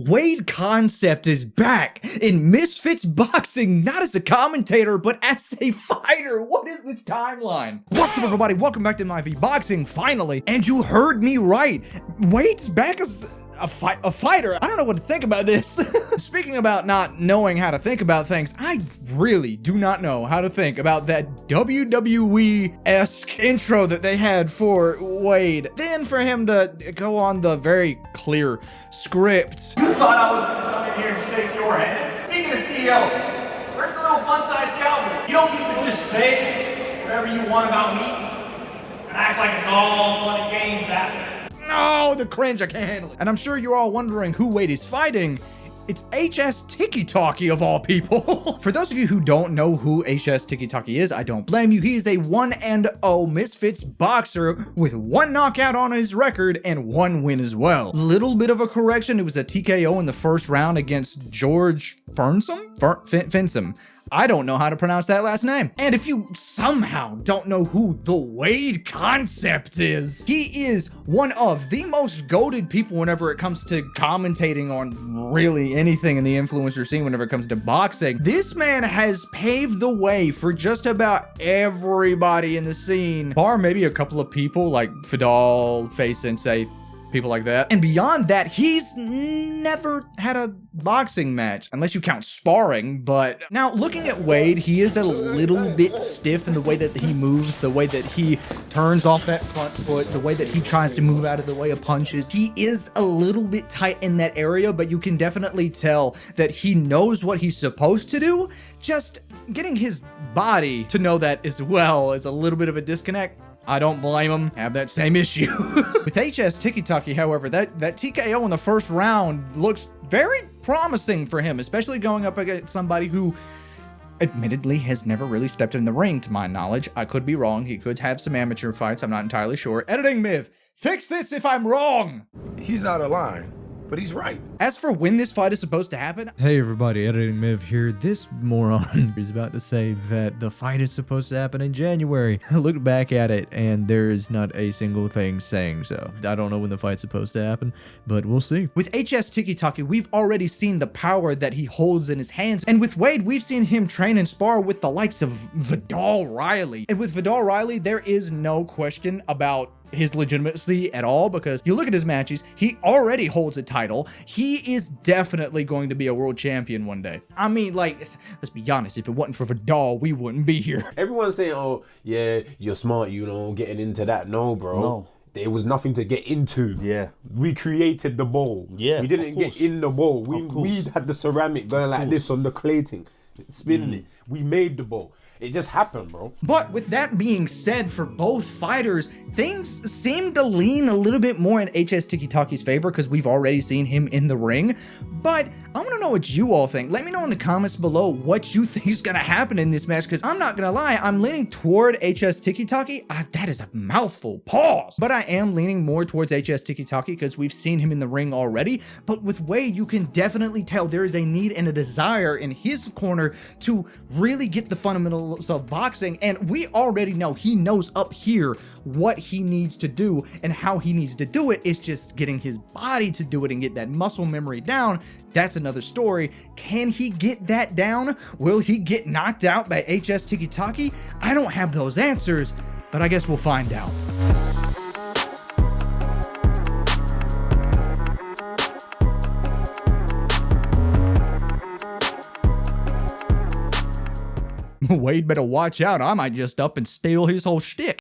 Wade Concept is back in Misfits Boxing, not as a commentator, but as a fighter. What is this timeline? What's up, everybody? Welcome back to my Boxing, finally. And you heard me right. Wade's back as a fighter. I don't know what to think about this. Speaking about not knowing how to think about things, I really do not know how to think about that WWE-esque intro that they had for Wade. Then for him to go on the very clear script. You thought I was gonna come in here and shake your hand? Speaking of CEO, where's the little fun-sized cowboy? You don't get to just say whatever you want about me and act like it's all fun and games after. No, the cringe, I can't handle it. And I'm sure you're all wondering who Wade is fighting. It's HS Tiki-Taki of all people. For those of you who don't know who HS Tiki-Taki is, I don't blame you. He is a 1-0 Misfits boxer with 1 knockout on his record and 1 win as well. Little bit of a correction, it was a TKO in the first round against George Fensum. I don't know how to pronounce that last name. And if you somehow don't know who the Wade Concept is, he is one of the most goated people whenever it comes to commentating on really anything in the influencer scene whenever it comes to boxing. This man has paved the way for just about everybody in the scene, bar maybe a couple of people like Fidal, Face Sensei, people like that. And beyond that, he's never had a boxing match, unless you count sparring. But now looking at Wade, he is a little bit stiff in the way that he moves, the way that he turns off that front foot, the way that he tries to move out of the way of punches. He is a little bit tight in that area, but you can definitely tell that he knows what he's supposed to do. Just getting his body to know that as well is a little bit of a disconnect. I don't blame him. Have that same issue. With HS Tiki-Taki, however, that TKO in the first round looks very promising for him, especially going up against somebody who admittedly has never really stepped in the ring, to my knowledge. I could be wrong. He could have some amateur fights. I'm not entirely sure. Editing Miv, fix this if I'm wrong. He's out of line, but he's right. As for when this fight is supposed to happen, hey everybody, Editing Miv here. This moron is about to say that the fight is supposed to happen in January. I looked back at it and there is not a single thing saying so. I don't know when the fight's supposed to happen, but we'll see. with HS Tiki-Taki, we've already seen the power that he holds in his hands. And with Wade, we've seen him train and spar with the likes of Vidal Riley. And with Vidal Riley, there is no question about his legitimacy at all, because you look at his matches, he already holds a title. He is definitely going to be a world champion one day. I mean, like, let's be honest, if it wasn't for Vidal, we wouldn't be here. Everyone's saying, oh, yeah, you're smart, you know, getting into that. No, bro. No. There was nothing to get into. Yeah. We created the bowl. Yeah, we didn't get in the bowl. We had the ceramic going like this on the clating, spinning it. We made the bowl. It just happened, bro. But with that being said, for both fighters, things seem to lean a little bit more in HS Tiki-Taki's favor because we've already seen him in the ring. But I want to know what you all think. Let me know in the comments below what you think is going to happen in this match, because I'm not going to lie, I'm leaning toward HS Tiki-Taki. That is a mouthful. Pause. But I am leaning more towards HS Tiki-Taki because we've seen him in the ring already. But with Wade, you can definitely tell there is a need and a desire in his corner to really get the fundamentals of boxing, and we already know he knows up here what he needs to do and how he needs to do it. It's just getting his body to do it and get that muscle memory down. That's another story. Can he get that down? Will he get knocked out by HS Tiki-Taki? I don't have those answers, but I guess we'll find out. Wade better watch out. I might just up and steal his whole shtick.